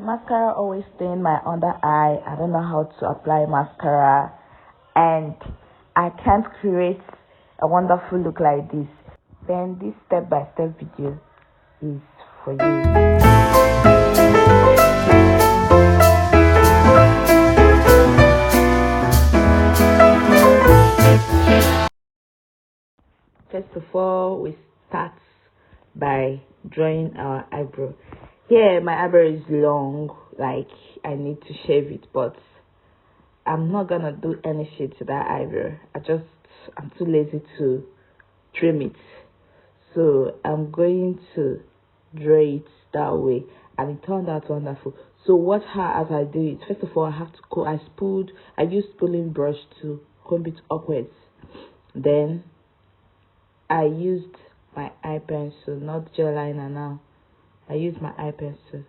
mascara always stain my under eye. I don't know how to apply mascara, and I can't create a wonderful look like this. Then this step-by-step video is for you. First of all, we start by drawing our eyebrow. Here, my eyebrow is long, like I need to shave it, but I'm not gonna do any shade to that eyebrow. I'm too lazy to trim it, so I'm going to draw it that way, and it turned out wonderful. So watch how as I do it. First of all, I have to I use spooling brush to comb it upwards. Then I used my eye pencil, not gel liner now. I used my eye pencil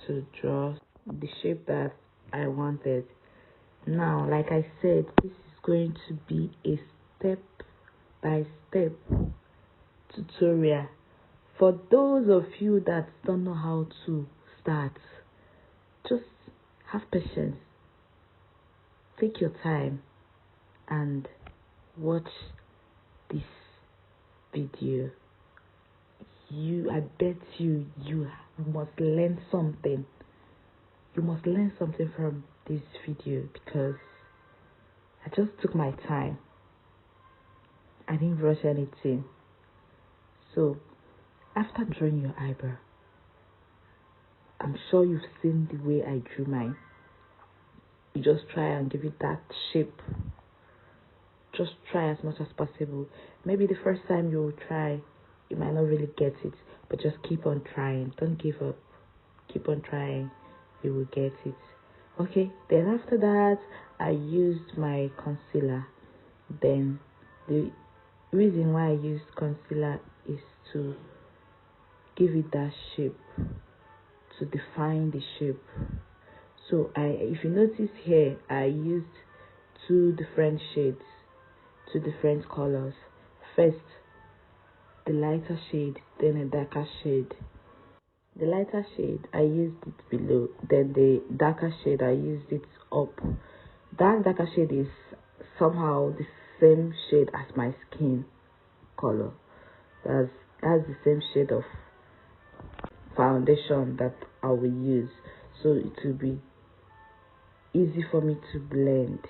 to draw the shape that I wanted. Now, like I said, this is going to be a step-by-step tutorial. For those of you that don't know how to start, just have patience. Take your time and watch this video. I bet you must learn something. You must learn something from this video, because I just took my time. I didn't rush anything. So after drawing your eyebrow, I'm sure you've seen the way I drew mine. You just try and give it that shape. Just try as much as possible. Maybe the first time you will try, you might not really get it, but just keep on trying. Don't give up. Keep on trying. You will get it. Okay, then after that, I used my concealer. Then the reason why I used concealer is to give it that shape, to define the shape. So if you notice here, I used two different shades, two different colors. First, the lighter shade, then a darker shade. The lighter shade, I used it below, then the darker shade, I used it up. That darker shade is somehow the same shade as my skin color. That's the same shade of foundation that I will use, so it will be easy for me to blend.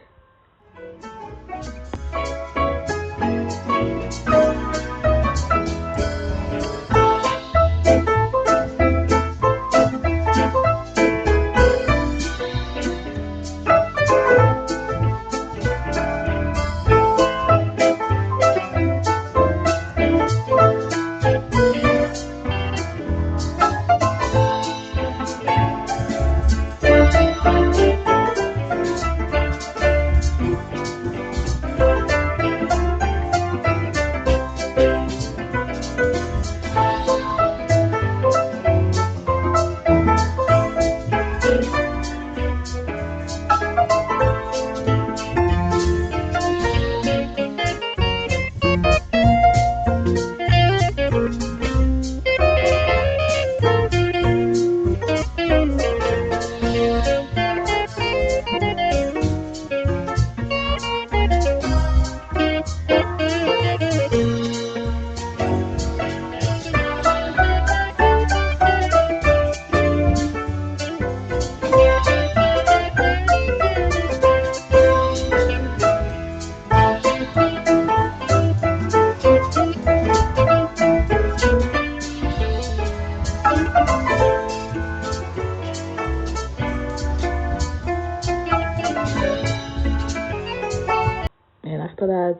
After that,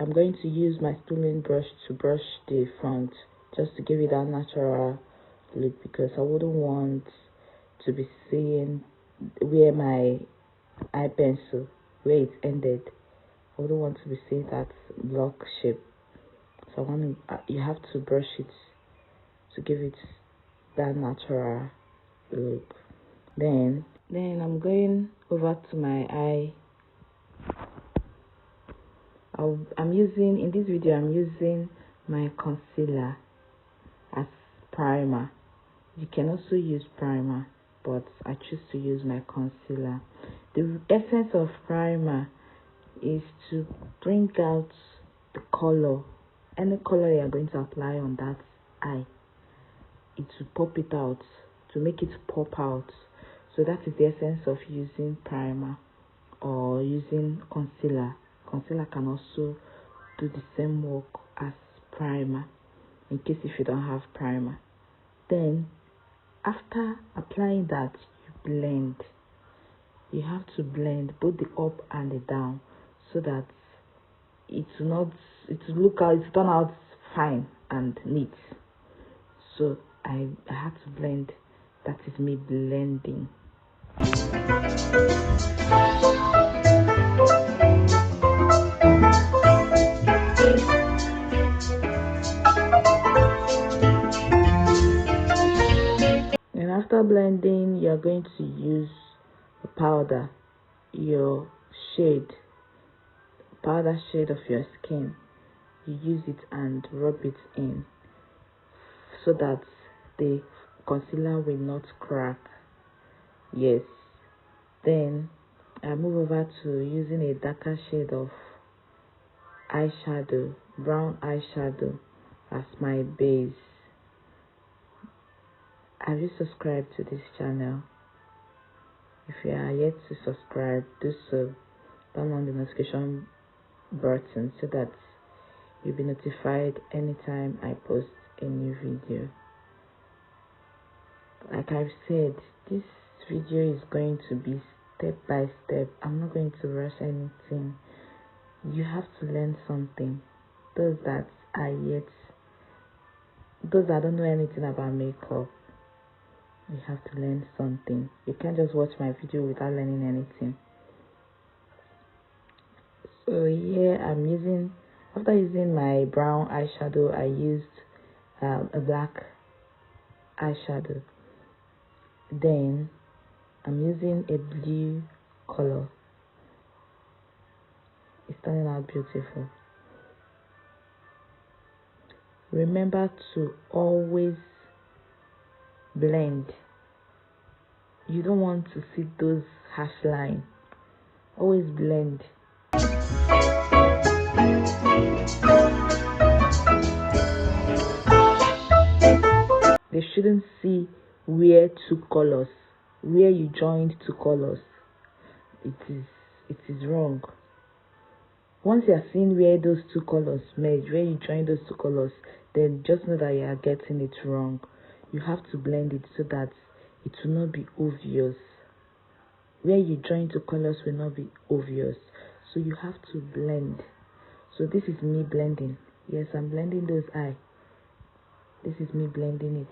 I'm going to use my spooling brush to brush the front, just to give it that natural look, because I wouldn't want to be seeing where my eye pencil, where it ended. I wouldn't want to be seeing that block shape. So you have to brush it to give it that natural look. Then I'm going over to my eye. In this video I'm using my concealer as primer. You can also use primer but I choose to use my concealer. The essence of primer is to bring out the color, any color you are going to apply on that eye. It will pop it out, to make it pop out. So that is the essence of using primer or using concealer. Concealer can also do the same work as primer, in case if you don't have primer. Then after applying that, you blend. You have to blend both the up and the down, so that it will turn out fine and neat. So I had to blend. That is me blending. And after blending, you're going to use a powder, your powder shade of your skin. You use it and rub it in, so that the concealer will not crack. Yes. Then I move over to using a darker shade of eyeshadow, brown eyeshadow, as my base. Have you subscribed to this channel? If you are yet to subscribe, do so. Turn on the notification button so that you'll be notified anytime I post a new video. Like I've said, this video is going to be step by step. I'm not going to rush anything. You have to learn something. Those that don't know anything about makeup, you have to learn something. You can't just watch my video without learning anything. So here I'm using, after using my brown eyeshadow, I used a black eyeshadow. Then I'm using a blue color. It's turning out beautiful. Remember to always blend. You don't want to see those harsh lines. Always blend. They shouldn't see where you joined two colors. It is wrong. Once you are seeing where those two colors merge, where you join those two colors, then just know that you are getting it wrong. You have to blend it so that it will not be obvious. Where you join two colors will not be obvious. So you have to blend. So this is me blending. Yes, I'm blending those eyes. This is me blending it.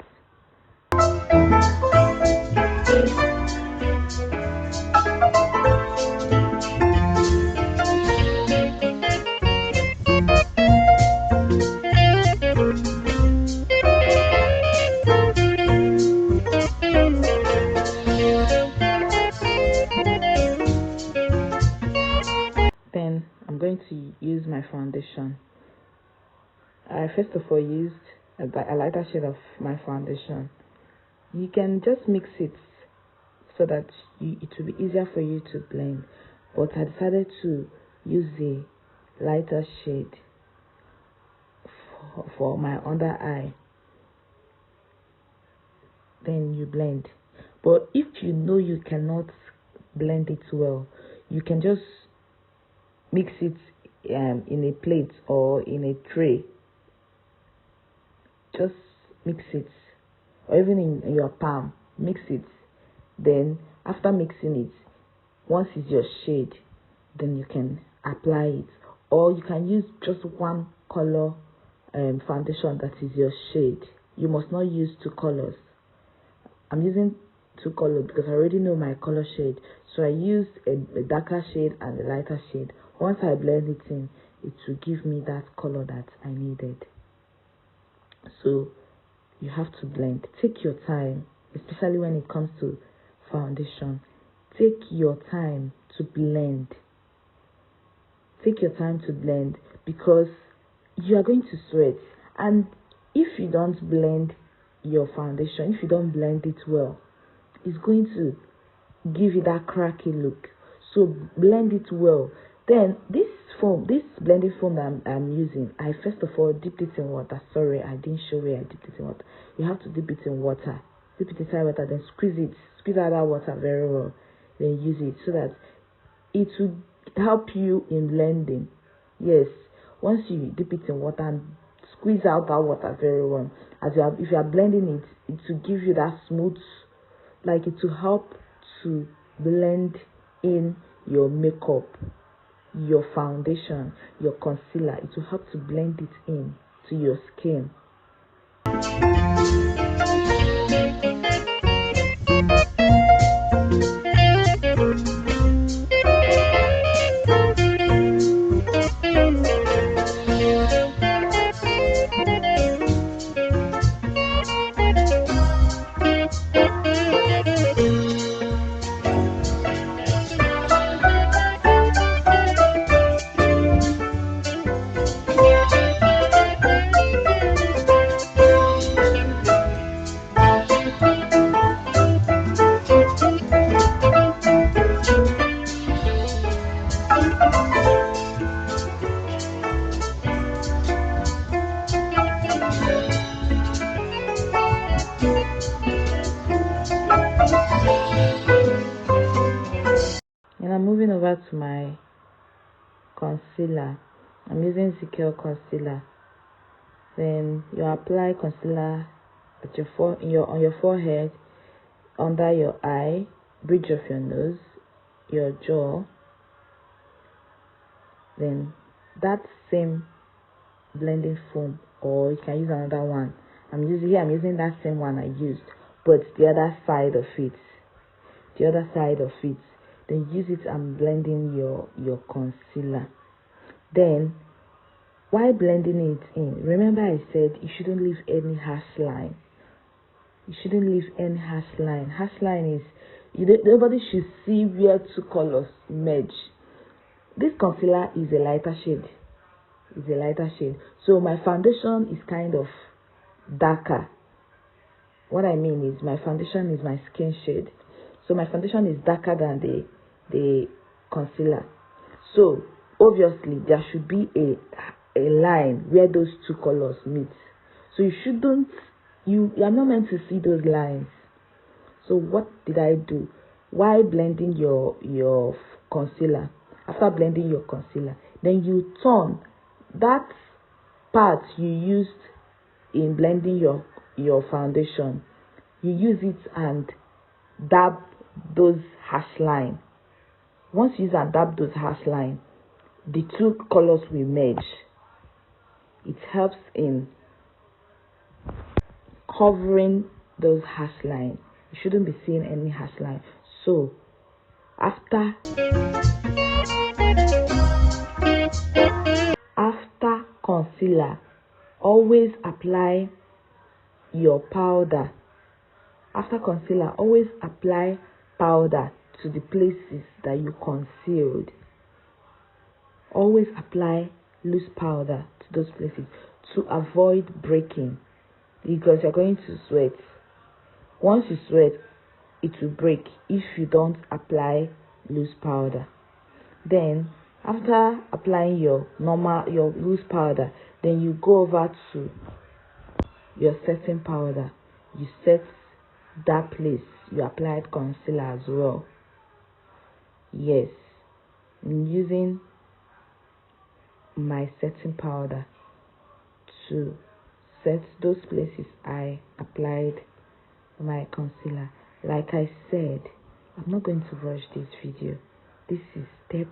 Then I'm going to use my foundation. I first of all used a lighter shade of my foundation. You can just mix it so that it will be easier for you to blend, but I decided to use a lighter shade for my under eye. Then you blend. But if you know you cannot blend it well, you can just mix it in a plate or in a tray. Just mix it, or even in your palm, mix it. Then after mixing it, once it's your shade, then you can apply it. Or you can use just one color foundation that is your shade. You must not use two colors. I'm using two colors because I already know my color shade. So I used a darker shade and a lighter shade. Once I blend it in, it will give me that color that I needed. So you have to blend. Take your time, especially when it comes to foundation. Take your time to blend. Take your time to blend, because you are going to sweat. And if you don't blend your foundation, if you don't blend it well, is going to give you that cracky look. So blend it well. Then this blending foam that I'm using, I first of all dipped it in water. Sorry, I didn't show where I dipped it in water. You have to dip it in water. Dip it inside water, then squeeze out that water very well. Then use it so that it will help you in blending. Yes, once you dip it in water and squeeze out that water very well, if you are blending it, it will give you that smooth, like it will help to blend in your makeup, your foundation, your concealer. It will help to blend it in to your skin. And I'm moving over to my concealer. I'm using Secure concealer. Then you apply concealer at on your forehead, under your eye, bridge of your nose, your jaw. Then that same blending foam, or you can use another one. I'm using that same one I used, but the other side of it. Then use it and blending your concealer. Then while blending it in, remember I said you shouldn't leave any harsh line. Harsh line is nobody should see where two colors merge. This concealer is a lighter shade. So my foundation is kind of darker. What I mean is my foundation is my skin shade. So my foundation is darker than the concealer. So obviously there should be a line where those two colors meet. So you are not meant to see those lines. So what did I do? While blending your concealer, after blending your concealer, then you turn that part you used in blending your foundation, you use it and dab those harsh line. Once you use and dab those harsh line, the two colors will merge. It helps in covering those harsh lines. You shouldn't be seeing any harsh line. So after concealer, always apply your powder. After concealer, always apply powder to the places that you concealed. Always apply loose powder to those places to avoid breaking, because you're going to sweat. Once you sweat, it will break if you don't apply loose powder. Then after applying your loose powder, then you go over to your setting powder. You set that place you applied concealer as well. Yes, I'm using my setting powder to set those places I applied my concealer. Like I said, I'm not going to rush this video. This is step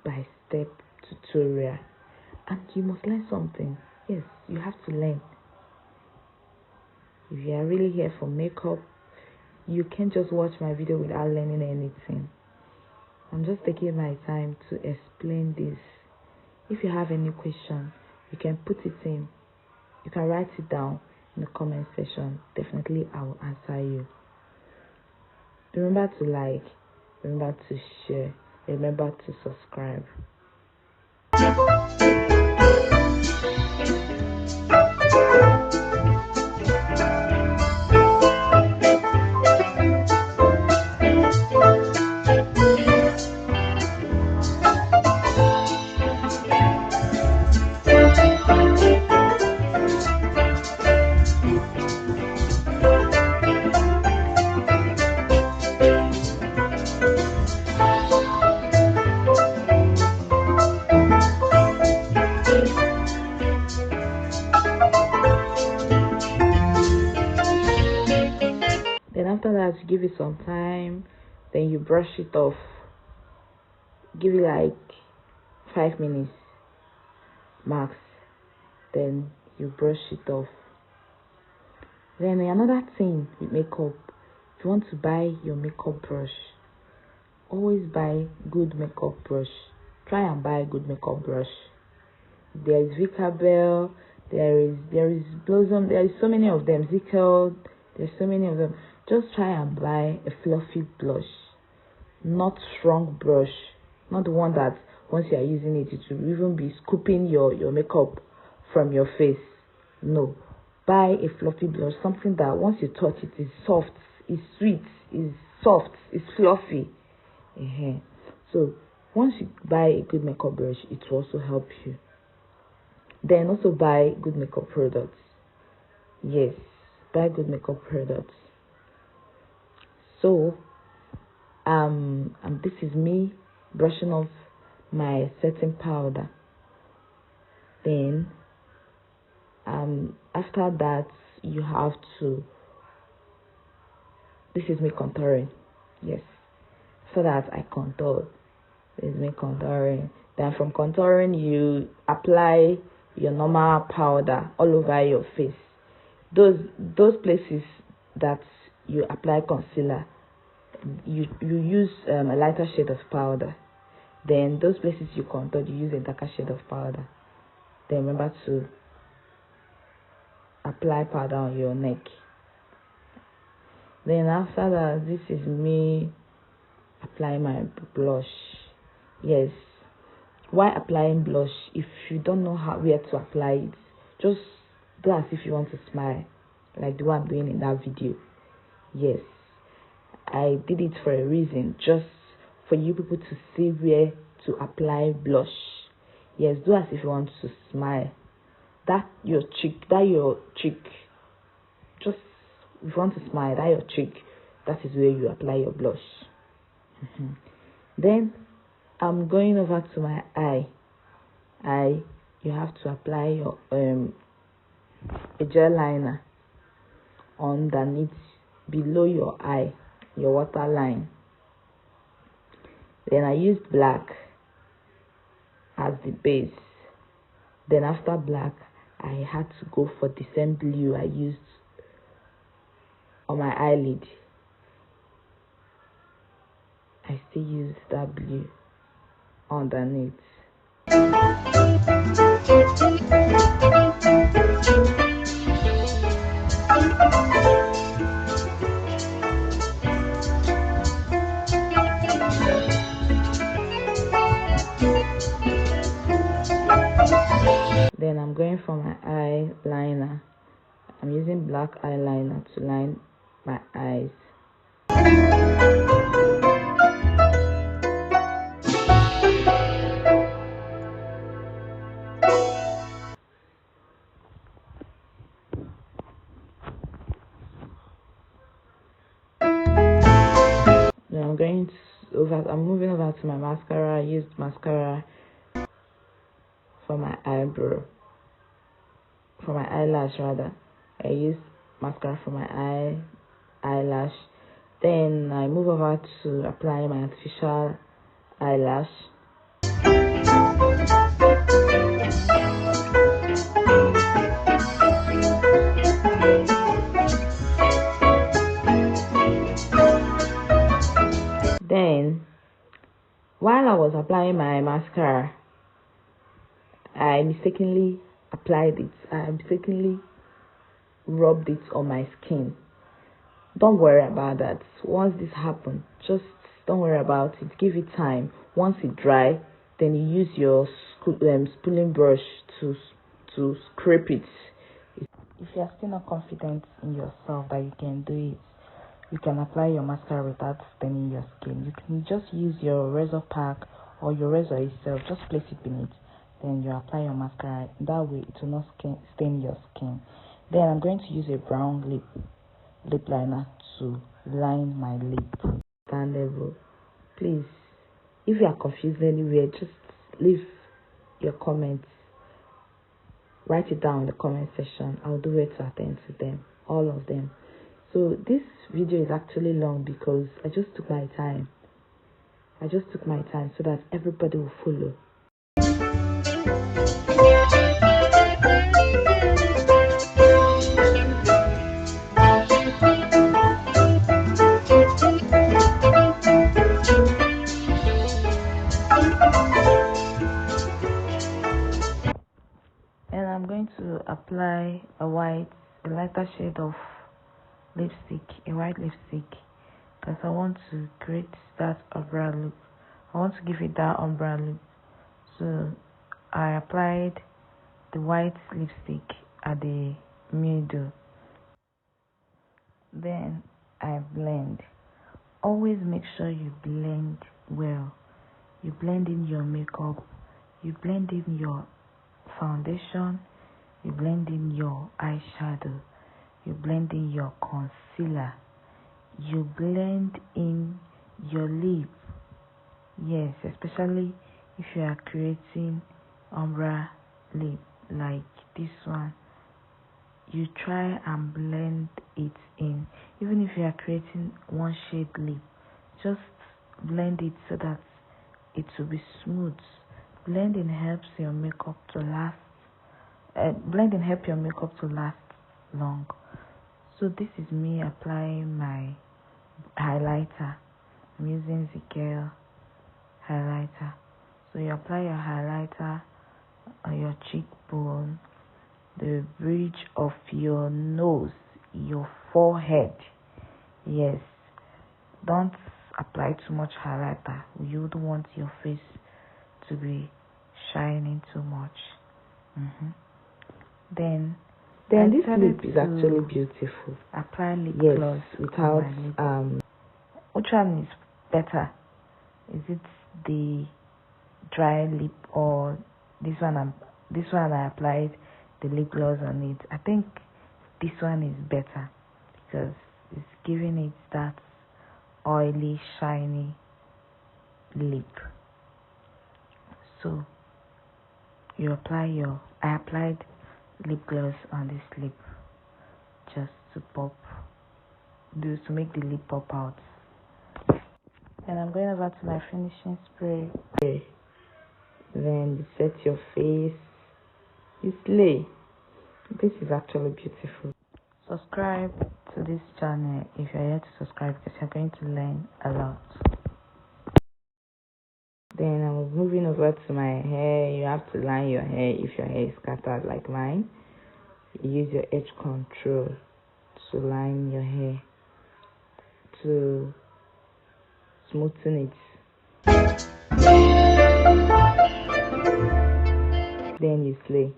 by step tutorial, and you must learn something. Yes, you have to learn. If you are really here for makeup, you can't just watch my video without learning anything. I'm just taking my time to explain this. If you have any question, you can put it in. You can write it down in the comment section. Definitely I will answer you. Remember to like, remember to share, remember to subscribe. that, you give it some time, then you brush it off. Give it like 5 minutes max, then you brush it off. Then another thing with makeup, if you want to buy your makeup brush, always buy good makeup brush. Try and buy a good makeup brush. There is Vicabel, there is Blossom, there is so many of them. Zickel, there's so many of them. Just try and buy a fluffy blush, not strong brush, not the one that once you are using it, it will even be scooping your makeup from your face. No, buy a fluffy blush, something that once you touch it is soft, is sweet, is soft, is fluffy. So once you buy a good makeup brush, it will also help you. Then also buy good makeup products. Yes, buy good makeup products. So this is me brushing off my setting powder. Then after that, you have to, this is me contouring. Yes, so that I contour. This is me contouring. Then from contouring, you apply your normal powder all over your face. Those places that you apply concealer, you use a lighter shade of powder. Then those places you contour, you use a darker shade of powder. Then remember to apply powder on your neck. Then after that, this is me applying my blush. Yes, while applying blush, if you don't know where to apply it, just do as if you want to smile, like the one I'm doing in that video. Yes, I did it for a reason, just for you people to see where to apply blush. Yes, do as if you want to smile. That your cheek, just if you want to smile, that your cheek, that is where you apply your blush. Then I'm going over to my eye. You have to apply your a gel liner underneath, below your eye, your waterline. Then I used black as the base. Then after black, I had to go for the same blue I used on my eyelid. I still use that blue underneath. Then I'm going for my eyeliner. I'm using black eyeliner to line my eyes. Then I'm moving over to my mascara. I used mascara for my eyebrow, for my eyelash rather. I used mascara for my eyelash. Then I move over to apply my artificial eyelash. Then while I was applying my mascara, I mistakenly applied it. I mistakenly rubbed it on my skin. Don't worry about that. Once this happens, just don't worry about it. Give it time. Once it dry, then you use your spooling brush to scrape it. If you are still not confident in yourself that you can do it, you can apply your mascara without staining your skin. You can just use your razor pack or your razor itself. Just place it beneath. Then you apply your mascara. That way it will not stain your skin. Then I'm going to use a brown lip liner to line my lip. Understandable. Please, if you are confused anywhere, just leave your comments. Write it down in the comment section. I'll do it to attend to them, all of them. So this video is actually long because I just took my time. So that everybody will follow. And I'm going to apply a lighter shade of lipstick, a white lipstick, because I want to create that umbrella look. I want to give it that umbrella look. So I applied the white lipstick at the middle. Then I blend. Always make sure you blend well. You blend in your makeup, you blend in your foundation, you blend in your eyeshadow, you blend in your concealer, you blend in your lip. Yes, especially if you are creating ombre lip like this one, you try and blend it in. Even if you are creating one shade lip, just blend it so that it will be smooth. Blending helps your makeup to last. Blending helps your makeup to last long. So this is me applying my highlighter. I'm using the Girl highlighter. So you apply your highlighter on your cheekbone, the bridge of your nose, your forehead. Yes, don't apply too much highlighter. You don't want your face to be shining too much. Then this lip is actually beautiful. Apply lip gloss without Which one is better? Is it the dry lip or this one? This one I applied the lip gloss on it. I think this one is better because it's giving it that oily, shiny lip. So I applied lip gloss on this lip just to make the lip pop out. And I'm going over to my finishing spray. Then set your face. You slay. This is actually beautiful. Subscribe to this channel if you're yet to subscribe, because you're going to learn a lot. Then I'm moving over to my hair. You have to line your hair if your hair is scattered like mine. You use your edge control to line your hair to smoothen it. Then you slay.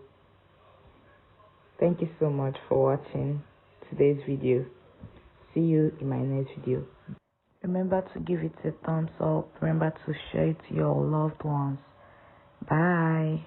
Thank you so much for watching today's video. See you in my next video. Remember to give it a thumbs up. Remember to share it to your loved ones. Bye.